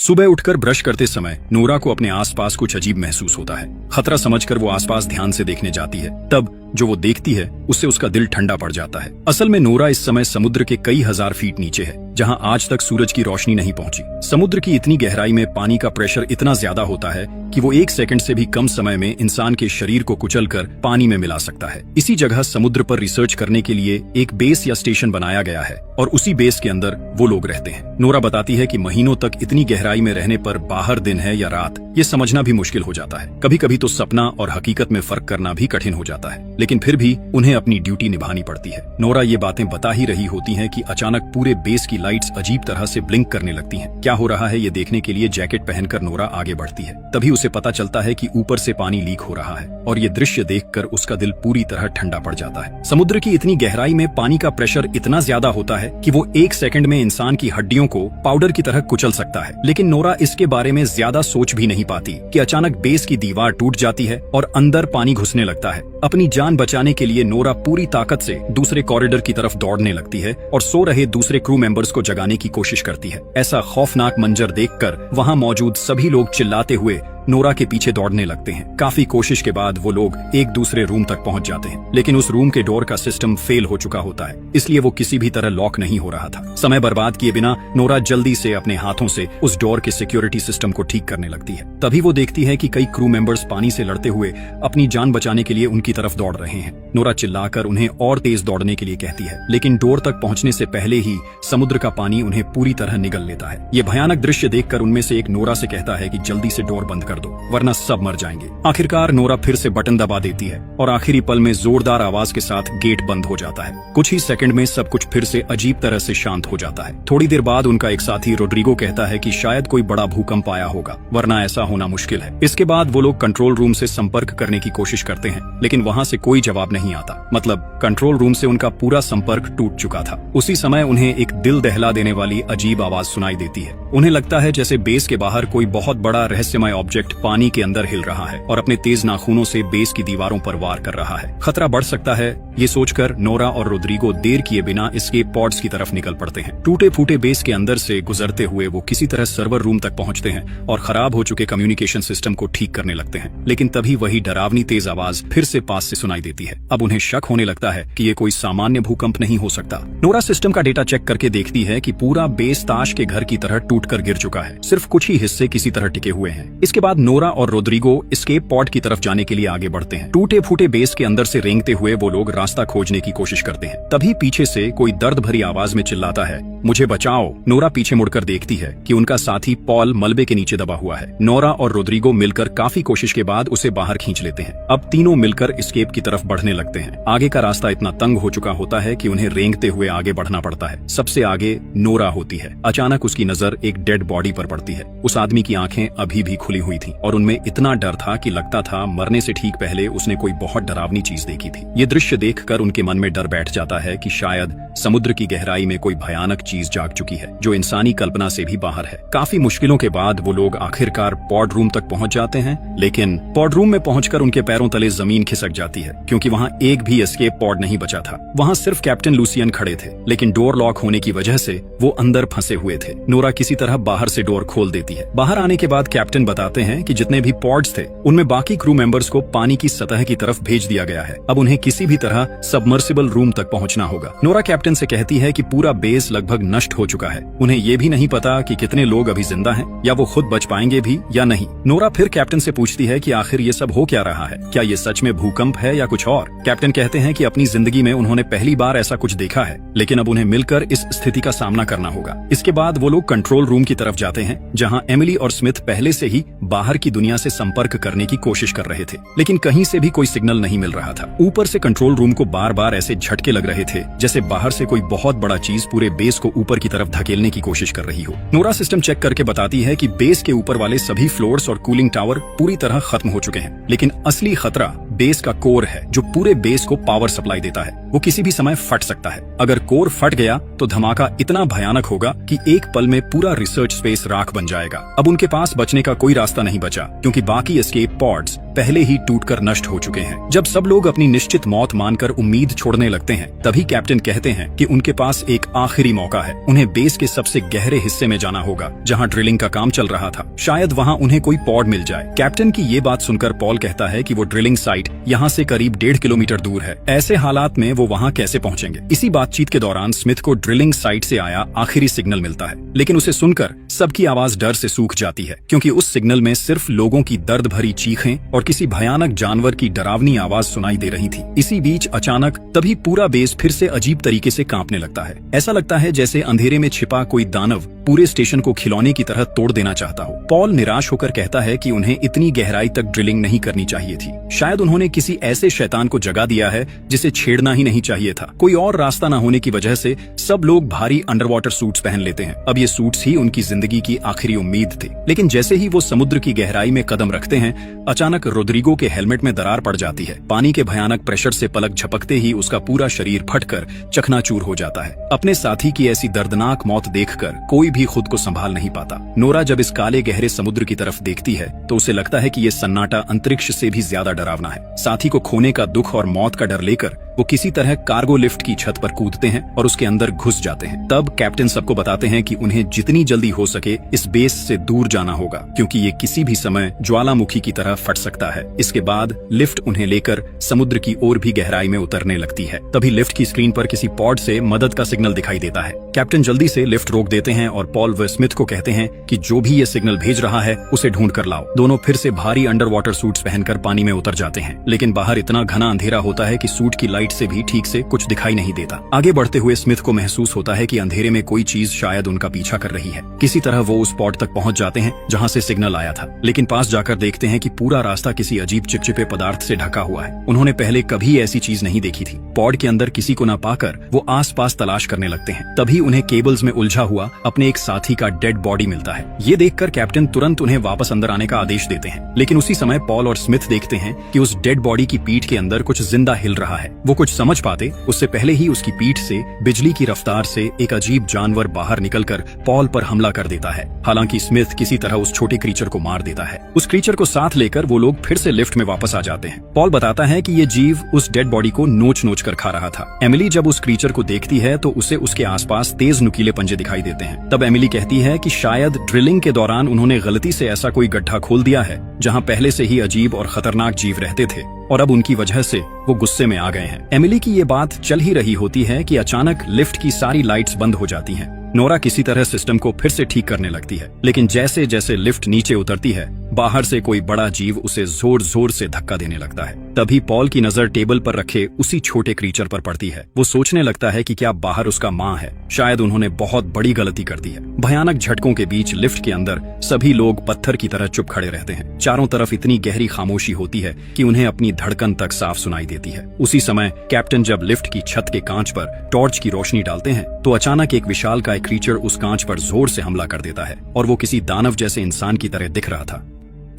सुबह उठकर ब्रश करते समय नोरा को अपने आसपास कुछ अजीब महसूस होता है। खतरा समझकर वो आसपास ध्यान से देखने जाती है। तब जो वो देखती है उससे उसका दिल ठंडा पड़ जाता है। असल में नोरा इस समय समुद्र के कई हजार फीट नीचे है, जहां आज तक सूरज की रोशनी नहीं पहुंची। समुद्र की इतनी गहराई में पानी का प्रेशर इतना ज्यादा होता है कि वो 1 सेकंड से भी कम समय में इंसान के शरीर को कुचलकर पानी में मिला सकता है। इसी जगह समुद्र पर रिसर्च करने के लिए एक बेस या स्टेशन बनाया गया है और उसी बेस के अंदर वो लोग रहते हैं। नोरा बताती है कि महीनों तक इतनी गहराई में रहने पर बाहर दिन है या रात ये समझना भी मुश्किल हो जाता है। कभी कभी तो सपना और हकीकत में फर्क करना भी कठिन हो जाता है, लेकिन फिर भी उन्हें अपनी ड्यूटी निभानी पड़ती है। नोरा ये बातें बता ही रही होती हैं कि अचानक पूरे बेस की लाइट्स अजीब तरह से ब्लिंक करने लगती हैं। क्या हो रहा है ये देखने के लिए जैकेट पहनकर नोरा आगे बढ़ती है। तभी उसे पता चलता है कि ऊपर से पानी लीक हो रहा है और ये दृश्य देखकर उसका दिल पूरी तरह ठंडा पड़ जाता है। समुद्र की इतनी गहराई में पानी का प्रेशर इतना ज्यादा होता है कि वो 1 सेकंड में इंसान की हड्डियों को पाउडर की तरह कुचल सकता है। लेकिन नोरा इसके बारे में ज्यादा सोच भी नहीं पाती कि अचानक बेस की दीवार टूट जाती है और अंदर पानी घुसने लगता है। अपनी जान बचाने के लिए नोरा पूरी ताकत से दूसरे कॉरिडोर की तरफ दौड़ने लगती है और सो रहे दूसरे क्रू मेंबर्स को जगाने की कोशिश करती है। ऐसा खौफनाक मंजर देखकर वहां मौजूद सभी लोग चिल्लाते हुए नोरा के पीछे दौड़ने लगते हैं। काफी कोशिश के बाद वो लोग एक दूसरे रूम तक पहुंच जाते हैं, लेकिन उस रूम के डोर का सिस्टम फेल हो चुका होता है, इसलिए वो किसी भी तरह लॉक नहीं हो रहा था। समय बर्बाद किए बिना नोरा जल्दी से अपने हाथों से उस डोर के सिक्योरिटी सिस्टम को ठीक करने लगती है। तभी वो देखती है कि कई क्रू मेंबर्स पानी से लड़ते हुए अपनी जान बचाने के लिए उनकी तरफ दौड़ रहे हैं। नोरा चिल्लाकर उन्हें और तेज दौड़ने के लिए कहती है, लेकिन डोर तक पहुंचने से पहले ही समुद्र का पानी उन्हें पूरी तरह निगल लेता है। ये भयानक दृश्य देखकर उनमें से एक नोरा से कहता है कि जल्दी से डोर बंद कर दो, वरना सब मर जाएंगे। आखिरकार नोरा फिर से बटन दबा देती है और आखिरी पल में जोरदार आवाज के साथ गेट बंद हो जाता है। कुछ ही सेकंड में सब कुछ फिर से अजीब तरह से शांत हो जाता है। थोड़ी देर बाद उनका एक साथी रोड्रिगो कहता है कि शायद कोई बड़ा भूकंप आया होगा, वरना ऐसा होना मुश्किल है। इसके बाद वो लोग कंट्रोल रूम से संपर्क करने की कोशिश करते हैं, लेकिन वहां से कोई जवाब नहीं आता। मतलब कंट्रोल रूम से उनका पूरा संपर्क टूट चुका था। उसी समय उन्हें एक दिल दहला देने वाली अजीब आवाज सुनाई देती है। उन्हें लगता है जैसे बेस के बाहर कोई बहुत बड़ा रहस्यमय ऑब्जेक्ट पानी के अंदर हिल रहा है और अपने तेज नाखूनों से बेस की दीवारों पर वार कर रहा है। खतरा बढ़ सकता है ये सोचकर नोरा और रोड्रिगो देर किए बिना एस्केप पॉड्स की तरफ निकल पड़ते हैं। टूटे फूटे बेस के अंदर से गुजरते हुए वो किसी तरह सर्वर रूम तक पहुंचते हैं और खराब हो चुके कम्युनिकेशन सिस्टम को ठीक करने लगते हैं। लेकिन तभी वही डरावनी तेज आवाज फिर से पास से सुनाई देती है। अब उन्हें शक होने लगता है कि ये कोई सामान्य भूकंप नहीं हो सकता। नोरा सिस्टम का डेटा चेक करके देखती है कि पूरा बेस ताश के घर की तरह टूटकर गिर चुका है, सिर्फ कुछ ही हिस्से किसी तरह टिके हुए हैं। इसके बाद नोरा और रोड्रिगो एस्केप पॉड की तरफ जाने के लिए आगे बढ़ते हैं। टूटे फूटे बेस के अंदर से रेंगते हुए वो लोग रास्ता खोजने की कोशिश करते हैं। तभी पीछे से कोई दर्द भरी आवाज में चिल्लाता है, मुझे बचाओ। नोरा पीछे मुड़कर देखती है कि उनका साथी पॉल मलबे के नीचे दबा हुआ है। नोरा और रोड्रिगो मिलकर काफी कोशिश के बाद उसे बाहर खींच लेते हैं। अब तीनों मिलकर एस्केप की तरफ बढ़ने लगते हैं। आगे का रास्ता इतना तंग हो चुका होता है कि उन्हें रेंगते हुए आगे बढ़ना पड़ता है। सबसे आगे नोरा होती है। अचानक उसकी नजर एक डेड बॉडी पर पड़ती है। उस आदमी की आंखें अभी भी खुली हुई थी और उनमें इतना डर था कि लगता था मरने से ठीक पहले उसने कोई बहुत डरावनी चीज देखी थी। ये दृश्य देखकर उनके मन में डर बैठ जाता है कि शायद समुद्र की गहराई में कोई भयानक चीज जाग चुकी है जो इंसानी कल्पना से भी बाहर है। काफी मुश्किलों के बाद वो लोग आखिरकार पॉड रूम तक पहुंच जाते हैं, लेकिन पॉड रूम में पहुंचकर उनके पैरों तले जमीन खिसक जाती है क्योंकि वहां एक भी एस्केप पॉड नहीं बचा था। वहां सिर्फ कैप्टन लूसियन खड़े थे, लेकिन डोर लॉक होने की वजह से वो अंदर फंसे हुए थे। नोरा किसी तरह बाहर से डोर खोल देती है। बाहर आने के बाद कैप्टन बताते हैं कि जितने भी पॉड्स थे उनमें बाकी क्रू मेंबर्स को पानी की सतह की तरफ भेज दिया गया है। अब उन्हें किसी भी तरह सबमर्सिबल रूम तक पहुंचना होगा। नोरा कैप्टन से कहती है कि पूरा बेस लगभग नष्ट हो चुका है। उन्हें ये भी नहीं पता कि कितने लोग अभी जिंदा हैं या वो खुद बच पाएंगे भी या नहीं। नोरा फिर कैप्टन से पूछती है कि आखिर ये सब हो क्या रहा है, क्या ये सच में भूकंप है या कुछ और। कैप्टन कहते हैं कि अपनी जिंदगी में उन्होंने पहली बार ऐसा कुछ देखा है, लेकिन अब उन्हें मिलकर इस स्थिति का सामना करना होगा। इसके बाद वो लोग कंट्रोल रूम की तरफ जाते हैं, जहां एमिली और स्मिथ पहले से ही बाहर की दुनिया से संपर्क करने की कोशिश कर रहे थे, लेकिन कहीं से भी कोई सिग्नल नहीं मिल रहा था। ऊपर से कंट्रोल रूम को बार बार ऐसे झटके लग रहे थे जैसे बाहर से कोई बहुत बड़ा चीज पूरे बेस को ऊपर की तरफ धकेलने की कोशिश कर रही हो। नोरा सिस्टम चेक करके बताती है कि बेस के ऊपर वाले सभी फ्लोर्स और कूलिंग टावर पूरी तरह खत्म हो चुके हैं, लेकिन असली खतरा बेस का कोर है जो पूरे बेस को पावर सप्लाई देता है। वो किसी भी समय फट सकता है। अगर कोर फट गया तो धमाका इतना भयानक होगा कि एक पल में पूरा रिसर्च स्पेस राख बन जाएगा। अब उनके पास बचने का कोई रास्ता नहीं बचा, क्योंकि बाकी एस्केप पॉड्स पहले ही टूटकर नष्ट हो चुके हैं। जब सब लोग अपनी निश्चित मौत मानकर उम्मीद छोड़ने लगते हैं, तभी कैप्टन कहते हैं कि उनके पास एक आखिरी मौका है। उन्हें बेस के सबसे गहरे हिस्से में जाना होगा, जहां ड्रिलिंग का काम चल रहा था। शायद वहां उन्हें कोई पॉड मिल जाए। कैप्टन की ये बात सुनकर पॉल कहता है कि वो ड्रिलिंग साइट यहाँ से करीब 1.5 किलोमीटर दूर है। ऐसे हालात में वो वहाँ कैसे पहुँचेंगे? इसी बातचीत के दौरान स्मिथ को ड्रिलिंग साइट से आया आखिरी सिग्नल मिलता है, लेकिन उसे सुनकर सबकी आवाज डर से सूख जाती है, क्योंकि उस सिग्नल में सिर्फ लोगों की दर्द भरी चीखें और किसी भयानक जानवर की डरावनी आवाज सुनाई दे रही थी। इसी बीच अचानक तभी पूरा बेस फिर से अजीब तरीके से कांपने लगता है। ऐसा लगता है जैसे अंधेरे में छिपा कोई दानव पूरे स्टेशन को खिलौने की तरह तोड़ देना चाहता हो। पॉल निराश होकर कहता है कि उन्हें इतनी गहराई तक ड्रिलिंग नहीं करनी चाहिए थी। शायद उन्होंने किसी ऐसे शैतान को जगा दिया है जिसे छेड़ना ही नहीं चाहिए था। कोई और रास्ता न होने की वजह से सब लोग भारी अंडरवाटर सूट्स पहन लेते हैं। अब ये सूट्स ही उनकी जिंदगी की आखिरी उम्मीद थे। लेकिन जैसे ही वो समुद्र की गहराई में कदम रखते हैं, अचानक रोड्रिगो के हेलमेट में दरार पड़ जाती है। पानी के भयानक प्रेशर से पलक झपकते ही उसका पूरा शरीर फटकर चकनाचूर हो जाता है। अपने साथी की ऐसी दर्दनाक मौत देखकर कोई भी खुद को संभाल नहीं पाता। नोरा जब इस काले गहरे समुद्र की तरफ देखती है तो उसे लगता है कि ये सन्नाटा अंतरिक्ष से भी ज्यादा डरावना है। साथी को खोने का दुख और मौत का डर लेकर वो किसी तरह कार्गो लिफ्ट की छत पर कूदते हैं और उसके अंदर घुस जाते हैं। तब कैप्टन सबको बताते हैं कि उन्हें जितनी जल्दी हो सके इस बेस से दूर जाना होगा, क्योंकि ये किसी भी समय ज्वालामुखी की तरह फट सकता है। इसके बाद लिफ्ट उन्हें लेकर समुद्र की ओर भी गहराई में उतरने लगती है। तभी लिफ्ट की स्क्रीन पर किसी पॉड से मदद का सिग्नल दिखाई देता है। कैप्टन जल्दी से लिफ्ट रोक देते हैं और पॉल व स्मिथ को कहते हैं कि जो भी ये सिग्नल भेज रहा है उसे ढूंढ कर लाओ। दोनों फिर से भारी अंडर वाटर सूट्स पहनकर पानी में उतर जाते हैं, लेकिन बाहर इतना घना अंधेरा होता है कि सूट की लाइट से भी ठीक से कुछ दिखाई नहीं देता। आगे बढ़ते हुए स्मिथ को महसूस होता है कि अंधेरे में कोई चीज शायद उनका पीछा कर रही है। किसी तरह वो उस स्पॉट तक पहुंच जाते हैं जहां से सिग्नल आया था, लेकिन पास जाकर देखते हैं कि पूरा रास्ता किसी अजीब चिपचिपे पदार्थ से ढका हुआ है। उन्होंने पहले कभी ऐसी चीज नहीं देखी थी। पॉड के अंदर किसी को न पाकर वो आसपास तलाश करने लगते हैं। तभी उन्हें केबल्स में उलझा हुआ अपने एक साथी का डेड बॉडी मिलता है। ये देखकर कैप्टन तुरंत उन्हें वापस अंदर आने का आदेश देते हैं, लेकिन उसी समय पॉल और स्मिथ देखते हैं कि उस डेड बॉडी की पीठ के अंदर कुछ जिंदा हिल रहा है। वो कुछ समझ पाते उससे पहले ही उसकी पीठ से बिजली की रफ्तार से एक अजीब जानवर बाहर निकलकर पॉल पर हमला कर देता है। हालांकि स्मिथ किसी तरह उस छोटे क्रीचर को मार देता है। उस क्रीचर को साथ लेकर वो लोग फिर से लिफ्ट में वापस आ जाते हैं। पॉल बताता है कि ये जीव उस डेड बॉडी को नोच नोच कर खा रहा था। एमिली जब उस क्रीचर को देखती है तो उसे उसके आसपास तेज नुकीले पंजे दिखाई देते हैं। तब एमिली कहती है कि शायद ड्रिलिंग के दौरान उन्होंने गलती से ऐसा कोई गड्ढा खोल दिया है जहां पहले से ही अजीब और खतरनाक जीव रहते थे और अब उनकी वजह से वो गुस्से में आ गए हैं। एमिली की ये बात चल ही रही होती है कि अचानक लिफ्ट की सारी लाइट्स बंद हो जाती हैं। नोरा किसी तरह सिस्टम को फिर से ठीक करने लगती है, लेकिन जैसे जैसे लिफ्ट नीचे उतरती है बाहर से कोई बड़ा जीव उसे जोर जोर से धक्का देने लगता है। तभी पॉल की नजर टेबल पर रखे उसी छोटे क्रीचर पर पड़ती है। वो सोचने लगता है कि क्या बाहर उसका माँ है। शायद उन्होंने बहुत बड़ी गलती कर दी है। भयानक झटकों के बीच लिफ्ट के अंदर सभी लोग पत्थर की तरह चुप खड़े रहते हैं। चारों तरफ इतनी गहरी खामोशी होती है कि उन्हें अपनी धड़कन तक साफ सुनाई देती है। उसी समय कैप्टन जब लिफ्ट की छत के कांच पर टॉर्च की रोशनी डालते हैं तो अचानक एक विशालकाय क्रीचर उस कांच पर जोर से हमला कर देता है और वो किसी दानव जैसे इंसान की तरह दिख रहा था।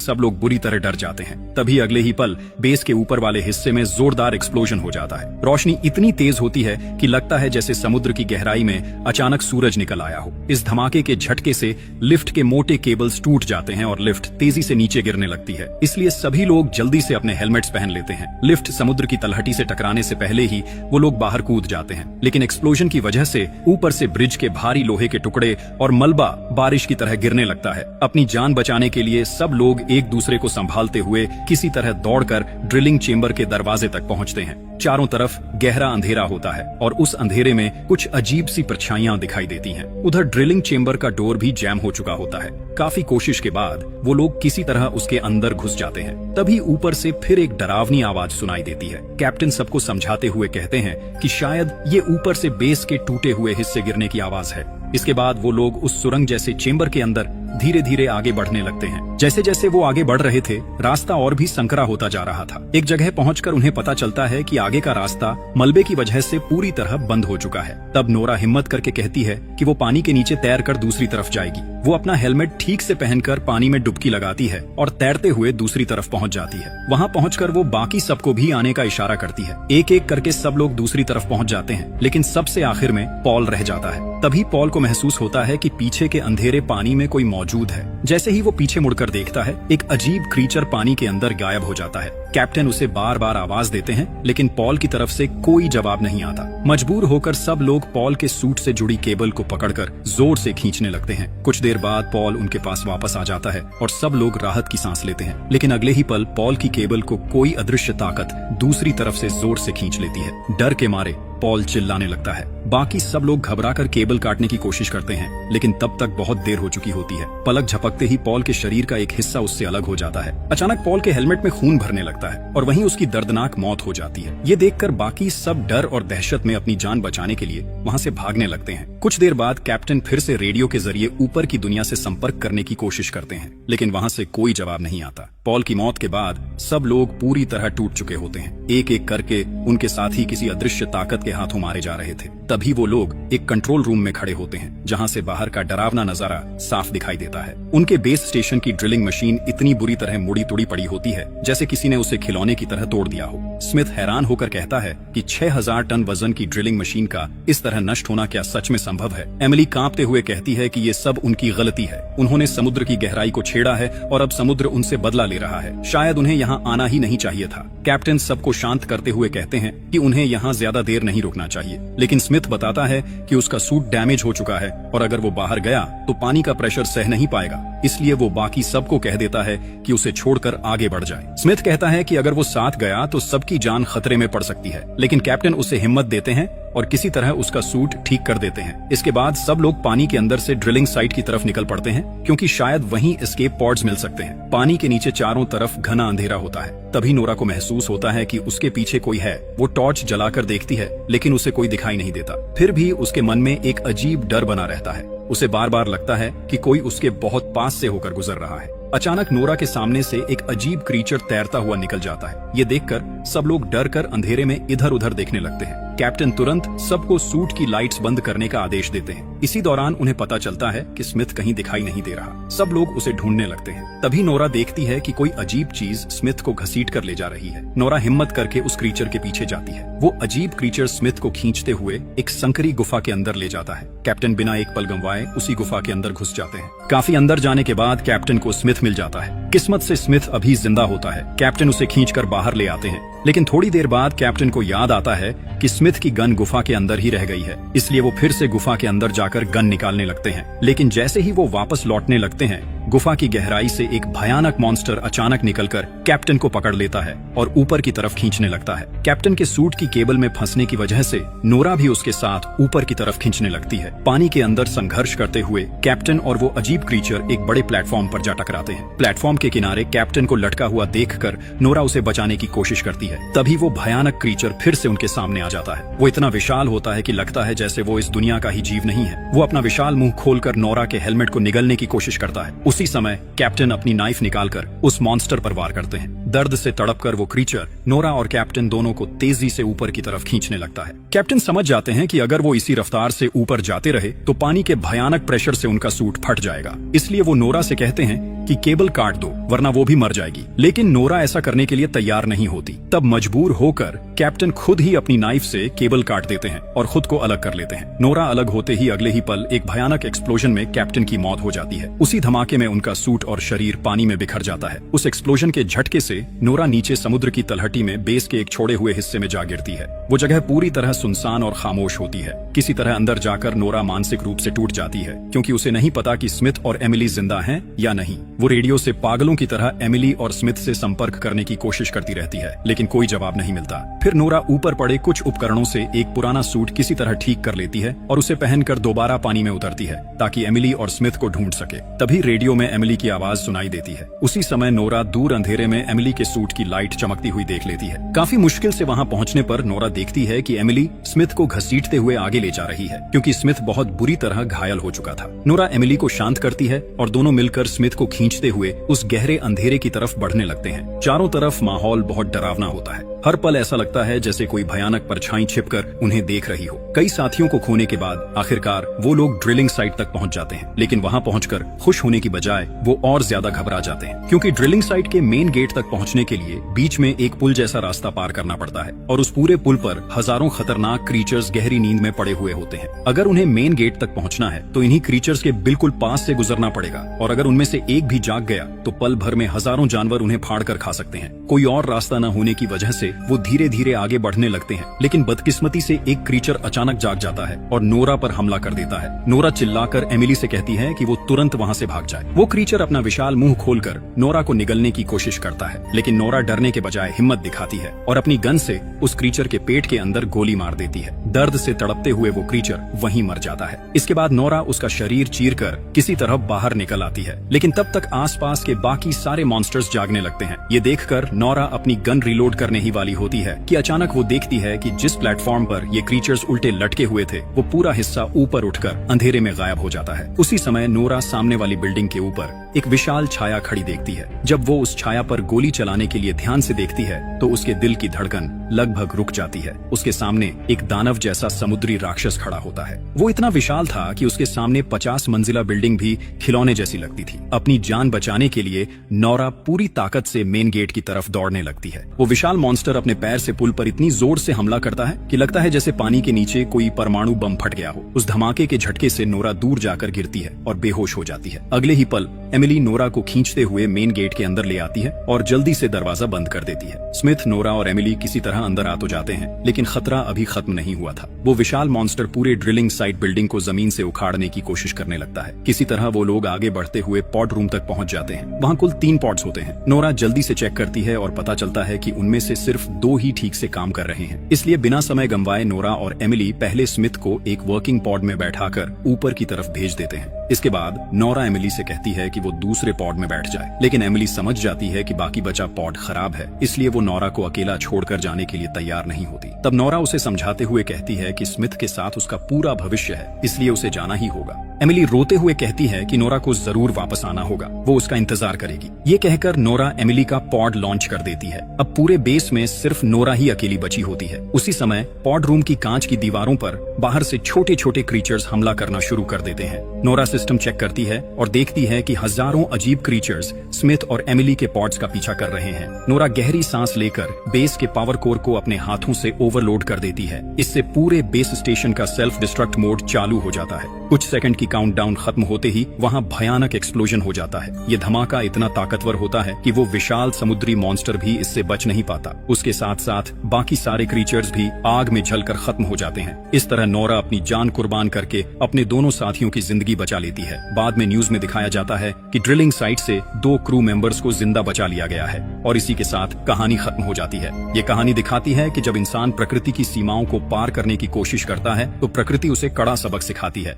सब लोग बुरी तरह डर जाते हैं। तभी अगले ही पल बेस के ऊपर वाले हिस्से में जोरदार एक्सप्लोजन हो जाता है। रोशनी इतनी तेज होती है कि लगता है जैसे समुद्र की गहराई में अचानक सूरज निकल आया हो। इस धमाके के झटके से लिफ्ट के मोटे केबल्स टूट जाते हैं और लिफ्ट तेजी से नीचे गिरने लगती है। इसलिए सभी लोग जल्दी से अपने हेलमेट्स पहन लेते हैं। लिफ्ट समुद्र की तलहटी से टकराने से पहले ही वो लोग बाहर कूद जाते हैं, लेकिन एक्सप्लोजन की वजह से ऊपर से ब्रिज के भारी लोहे के टुकड़े और मलबा बारिश की तरह गिरने लगता है। अपनी जान बचाने के लिए सब लोग एक दूसरे को संभालते हुए किसी तरह दौड़कर ड्रिलिंग चेंबर के दरवाजे तक पहुंचते हैं। चारों तरफ गहरा अंधेरा होता है और उस अंधेरे में कुछ अजीब सी परछाइयां दिखाई देती हैं। उधर ड्रिलिंग चेंबर का डोर भी जैम हो चुका होता है। काफी कोशिश के बाद वो लोग किसी तरह उसके अंदर घुस जाते हैं। तभी ऊपर से फिर एक डरावनी आवाज सुनाई देती है। कैप्टन सबको समझाते हुए कहते हैं कि शायद ये ऊपर से बेस के टूटे हुए हिस्से गिरने की आवाज है। इसके बाद वो लोग उस सुरंग जैसे चेंबर के अंदर धीरे धीरे आगे बढ़ने लगते हैं। जैसे जैसे वो आगे बढ़ रहे थे रास्ता और भी संकरा होता जा रहा था। एक जगह पहुंचकर उन्हें पता चलता है कि आगे का रास्ता मलबे की वजह से पूरी तरह बंद हो चुका है। तब नोरा हिम्मत करके कहती है कि वो पानी के नीचे तैरकर दूसरी तरफ जाएगी। वो अपना हेलमेट ठीक से पहनकर पानी में डुबकी लगाती है और तैरते हुए दूसरी तरफ पहुंच जाती है। वहां पहुंचकर वो बाकी सबको भी आने का इशारा करती है। एक एक करके सब लोग दूसरी तरफ पहुंच जाते हैं, लेकिन सबसे आखिर में पॉल रह जाता है। तभी पॉल को महसूस होता है कि पीछे के अंधेरे पानी में कोई मौजूद है। जैसे ही वो पीछे मुड़कर कर देखता है, एक अजीब क्रीचर पानी के अंदर गायब हो जाता है। कैप्टन उसे बार बार आवाज देते हैं, लेकिन पॉल की तरफ से कोई जवाब नहीं आता। मजबूर होकर सब लोग पॉल के सूट से जुड़ी केबल को पकड़कर जोर से खींचने लगते हैं। कुछ देर बाद पॉल उनके पास वापस आ जाता है और सब लोग राहत की सांस लेते हैं, लेकिन अगले ही पल पॉल की केबल को कोई अदृश्य ताकत दूसरी तरफ से जोर से खींच लेती है। डर के मारे पॉल चिल्लाने लगता है। बाकी सब लोग घबराकर केबल काटने की कोशिश करते हैं, लेकिन तब तक बहुत देर हो चुकी होती है। पलक झपकते ही पॉल के शरीर का एक हिस्सा उससे अलग हो जाता है। अचानक पॉल के हेलमेट में खून भरने लगता है और वहीं उसकी दर्दनाक मौत हो जाती है। ये देखकर बाकी सब डर और दहशत में अपनी जान बचाने के लिए वहाँ से भागने लगते हैं। कुछ देर बाद कैप्टन फिर से रेडियो के जरिए ऊपर की दुनिया से संपर्क करने की कोशिश करते हैं, लेकिन वहाँ से कोई जवाब नहीं आता। पॉल की मौत के बाद सब लोग पूरी तरह टूट चुके होते हैं। एक एक करके उनके साथी किसी अदृश्य ताकत के हाथों मारे जा रहे थे। तभी वो लोग एक कंट्रोल रूम में खड़े होते हैं, जहां से बाहर का डरावना नजारा साफ दिखाई देता है। उनके बेस स्टेशन की ड्रिलिंग मशीन इतनी बुरी तरह मुड़ी तुड़ी पड़ी होती है जैसे किसी ने उसे खिलौने की तरह तोड़ दिया हो। स्मिथ हैरान होकर कहता है कि 6000 टन वजन की ड्रिलिंग मशीन का इस तरह नष्ट होना क्या सच में संभव है? एमिली कांपते हुए कहती है कि ये सब उनकी गलती है। उन्होंने समुद्र की गहराई को छेड़ा है और अब समुद्र उनसे बदला ले रहा है। शायद उन्हें यहाँ आना ही नहीं चाहिए था। कैप्टन सबको शांत करते हुए कहते हैं कि उन्हें यहाँ ज्यादा देर नहीं रुकना चाहिए, लेकिन स्मिथ बताता है कि उसका सूट डैमेज हो चुका है और अगर वो बाहर गया तो पानी का प्रेशर सह नहीं पाएगा। इसलिए वो बाकी सबको कह देता है कि उसे छोड़कर आगे बढ़ जाए। स्मिथ कहता है कि अगर वो साथ गया तो सबकी जान खतरे में पड़ सकती है, लेकिन कैप्टन उसे हिम्मत देते हैं और किसी तरह उसका सूट ठीक कर देते हैं। इसके बाद सब लोग पानी के अंदर से ड्रिलिंग साइट की तरफ निकल पड़ते हैं, क्योंकि शायद वहीं एस्केप पॉड्स मिल सकते हैं। पानी के नीचे चारों तरफ घना अंधेरा होता है। तभी नोरा को महसूस होता है कि उसके पीछे कोई है। वो टॉर्च जलाकर देखती है, लेकिन उसे कोई दिखाई नहीं देता। फिर भी उसके मन में एक अजीब डर बना रहता है। उसे बार बार लगता है कि कोई उसके बहुत पास से होकर गुजर रहा है। अचानक नोरा के सामने से एक अजीब क्रीचर तैरता हुआ निकल जाता है। ये देखकर सब लोग डर कर अंधेरे में इधर उधर देखने लगते हैं। कैप्टन तुरंत सबको सूट की लाइट्स बंद करने का आदेश देते हैं। इसी दौरान उन्हें पता चलता है कि स्मिथ कहीं दिखाई नहीं दे रहा। सब लोग उसे ढूंढने लगते हैं। तभी नोरा देखती है कि कोई अजीब चीज स्मिथ को घसीट कर ले जा रही है। नोरा हिम्मत करके उस क्रीचर के पीछे जाती है। वो अजीब क्रीचर स्मिथ को खींचते हुए एक संकरी गुफा के अंदर ले जाता है। कैप्टन बिना एक पल गंवाए उसी गुफा के अंदर घुस जाते हैं। काफी अंदर जाने के बाद कैप्टन को स्मिथ मिल जाता है। किस्मत से स्मिथ अभी जिंदा होता है। कैप्टन उसे खींचकर बाहर ले आते हैं, लेकिन थोड़ी देर बाद कैप्टन को याद आता है कि स्मिथ की गन गुफा के अंदर ही रह गई है। इसलिए वो फिर से गुफा के अंदर जाकर गन निकालने लगते हैं, लेकिन जैसे ही वो वापस लौटने लगते हैं, गुफा की गहराई से एक भयानक मॉन्स्टर अचानक निकलकर कैप्टन को पकड़ लेता है और ऊपर की तरफ खींचने लगता है। कैप्टन के सूट की केबल में फंसने की वजह से नोरा भी उसके साथ ऊपर की तरफ खींचने लगती है। पानी के अंदर संघर्ष करते हुए कैप्टन और वो अजीब क्रीचर एक बड़े प्लेटफॉर्म पर जा टकराते हैं। प्लेटफॉर्म के किनारे कैप्टन को लटका हुआ देखकर नोरा उसे बचाने की कोशिश करती है। तभी वो भयानक क्रीचर फिर से उनके सामने आ जाता है। वो इतना विशाल होता है कि लगता है जैसे वो इस दुनिया का ही जीव नहीं है। वो अपना विशाल मुंह खोलकर नोरा के हेलमेट को निगलने की कोशिश करता है। उसी समय कैप्टन अपनी नाइफ निकालकर उस मॉन्स्टर पर वार करते हैं। दर्द से तड़पकर वो क्रीचर नोरा और कैप्टन दोनों को तेजी से ऊपर की तरफ खींचने लगता है। कैप्टन समझ जाते हैं कि अगर वो इसी रफ्तार से ऊपर जाते रहे तो पानी के भयानक प्रेशर से उनका सूट फट जाएगा। इसलिए वो नोरा से कहते हैं कि केबल काट दो, वरना वो भी मर जाएगी। लेकिन नोरा ऐसा करने के लिए तैयार नहीं होती। तब मजबूर होकर कैप्टन खुद ही अपनी नाइफ से केबल काट देते हैं और खुद को अलग कर लेते हैं। नोरा अलग होते ही अगले ही पल एक भयानक एक्सप्लोजन में कैप्टन की मौत हो जाती है। उसी धमाके में उनका सूट और शरीर पानी में बिखर जाता है। उस एक्सप्लोजन के झटके से नोरा नीचे समुद्र की तलहटी में बेस के एक छोड़े हुए हिस्से में जा गिरती है। वो जगह पूरी तरह सुनसान और खामोश होती है। किसी तरह अंदर जाकर नोरा मानसिक रूप से टूट जाती है, क्योंकि उसे नहीं पता कि स्मिथ और एमिली जिंदा हैं या नहीं। वो रेडियो से पागलों की तरह एमिली और स्मिथ से संपर्क करने की कोशिश करती रहती है, लेकिन कोई जवाब नहीं मिलता। फिर नोरा ऊपर पड़े कुछ उपकरणों से एक पुराना सूट किसी तरह ठीक कर लेती है और उसे पहनकर दोबारा पानी में उतरती है, ताकि एमिली और स्मिथ को ढूंढ सके। तभी रेडियो में एमिली की आवाज सुनाई देती है। उसी समय नोरा दूर अंधेरे में एमिली के सूट की लाइट चमकती हुई देख लेती है। काफी मुश्किल से वहां पहुंचने पर नोरा देखती है कि एमिली स्मिथ को घसीटते हुए आगे ले जा रही है, क्योंकि स्मिथ बहुत बुरी तरह घायल हो चुका था। नोरा एमिली को शांत करती है और दोनों मिलकर स्मिथ को खींचते हुए उस गहरे अंधेरे की तरफ बढ़ने लगते हैं। चारों तरफ माहौल बहुत डरावना होता है। हर पल ऐसा लगता है जैसे कोई भयानक परछाई छिपकर उन्हें देख रही हो। कई साथियों को खोने के बाद आखिरकार वो लोग ड्रिलिंग साइट तक पहुंच जाते हैं, लेकिन वहां पहुंचकर खुश होने की बजाय वो और ज्यादा घबरा जाते हैं, क्योंकि ड्रिलिंग साइट के मेन गेट तक पहुंचने के लिए बीच में एक पुल जैसा रास्ता पार करना पड़ता है और उस पूरे पुल पर हजारों खतरनाक क्रीचर्स गहरी नींद में पड़े हुए होते हैं। अगर उन्हें मेन गेट तक पहुंचना है तो इन्हीं क्रीचर्स के बिल्कुल पास से गुजरना पड़ेगा, और अगर उनमें से एक भी जाग गया तो पल भर में हजारों जानवर उन्हें फाड़ कर खा सकते हैं। कोई और रास्ता न होने की वजह से वो धीरे धीरे आगे बढ़ने लगते हैं, लेकिन बदकिस्मती से एक क्रीचर अचानक जाग जाता है और नोरा पर हमला कर देता है। नोरा चिल्लाकर एमिली से कहती है कि वो तुरंत वहां से भाग जाए। वो क्रीचर अपना विशाल मुंह खोलकर नोरा को निगलने की कोशिश करता है, लेकिन नोरा डरने के बजाय हिम्मत दिखाती है और अपनी गन से उस क्रीचर के पेट के अंदर गोली मार देती है। दर्द से तड़पते हुए वो क्रीचर वहीं मर जाता है। इसके बाद नोरा उसका शरीर चीरकर किसी तरह बाहर निकल आती है, लेकिन तब तक आसपास के बाकी सारे मॉन्स्टर्स जागने लगते हैं। ये देखकर नोरा अपनी गन रिलोड करने ही वाली होती है कि अचानक वो देखती है कि जिस प्लेटफॉर्म पर ये क्रीचर्स उल्टे लटके हुए थे वो पूरा हिस्सा ऊपर उठकर अंधेरे में गायब हो जाता है। उसी समय नोरा सामने वाली बिल्डिंग के ऊपर एक विशाल छाया खड़ी देखती है। जब वो उस छाया पर गोली चलाने के लिए ध्यान से देखती है तो उसके दिल की धड़कन लगभग रुक जाती है। उसके सामने एक दानव जैसा समुद्री राक्षस खड़ा होता है। वो इतना विशाल था कि उसके सामने 50 मंजिला बिल्डिंग भी खिलौने जैसी लगती थी। अपनी जान बचाने के लिए नोरा पूरी ताकत से मेन गेट की तरफ दौड़ने लगती है। वो विशाल मॉन्स्टर अपने पैर से पुल पर इतनी जोर से हमला करता है कि लगता है जैसे पानी के नीचे कोई परमाणु बम फट गया हो। उस धमाके के झटके से नोरा दूर जाकर गिरती है और बेहोश हो जाती है। अगले ही पल एमिली नोरा को खींचते हुए मेन गेट के अंदर ले आती है और जल्दी से दरवाजा बंद कर देती है। स्मिथ, नोरा और एमिली किसी तरह अंदर आ तो जाते हैं, लेकिन खतरा अभी खत्म नहीं हुआ था। वो विशाल मॉन्स्टर पूरे ड्रिलिंग साइट बिल्डिंग को जमीन से उखाड़ने की कोशिश करने लगता है। किसी तरह वो लोग आगे बढ़ते हुए पॉड रूम तक पहुंच जाते हैं। वहाँ कुल 3 पॉड्स होते हैं। नोरा जल्दी से चेक करती है और पता चलता है कि उनमें से सिर्फ 2 ही ठीक से काम कर रहे हैं। इसलिए बिना समय गंवाए नोरा और एमिली पहले स्मिथ को एक वर्किंग पॉड में बैठाकर ऊपर की तरफ भेज देते हैं। इसके बाद नोरा एमिली से कहती है कि वो दूसरे पॉड में बैठ जाए, लेकिन एमिली समझ जाती है कि बाकी बचा पॉड खराब है, इसलिए वो नोरा को अकेला छोड़कर जाने के लिए तैयार नहीं होती। तब नोरा उसे समझाते हुए कहती है कि स्मिथ के साथ उसका पूरा भविष्य है, इसलिए उसे जाना ही होगा। एमिली रोते हुए कहती है कि नोरा को जरूर वापस आना होगा, वो उसका इंतजार करेगी। ये कहकर नोरा एमिली का पॉड लॉन्च कर देती है। अब पूरे बेस में सिर्फ नोरा ही अकेली बची होती है। उसी समय पॉड रूम की कांच की दीवारों पर बाहर से छोटे छोटे क्रीचर्स हमला करना शुरू कर देते हैं। नोरा सिस्टम चेक करती है और देखती है कि हजारों अजीब क्रीचर्स स्मिथ और एमिली के पॉड्स का पीछा कर रहे हैं। नोरा गहरी सांस लेकर बेस के पावर कोर को अपने हाथों से ओवरलोड कर देती है। इससे पूरे बेस स्टेशन का सेल्फ डिस्ट्रक्ट मोड चालू हो जाता है। कुछ सेकंड की काउंटडाउन खत्म होते ही वहां भयानक एक्सप्लोजन हो जाता है। ये धमाका इतना ताकतवर होता है कि वो विशाल समुद्री मॉन्स्टर भी इससे बच नहीं पाता। उसके साथ साथ बाकी सारे क्रीचर्स भी आग में जलकर खत्म हो जाते हैं। इस तरह नोरा अपनी जान कुर्बान करके अपने दोनों साथियों की जिंदगी बचा लेती है। बाद में न्यूज में दिखाया जाता है कि ड्रिलिंग साइट से 2 क्रू मेंबर्स को जिंदा बचा लिया गया है और इसी के साथ कहानी खत्म हो जाती है। ये कहानी दिखाती है कि जब इंसान प्रकृति की सीमाओं को पार करने की कोशिश करता है तो प्रकृति उसे कड़ा सबक सिखाती है।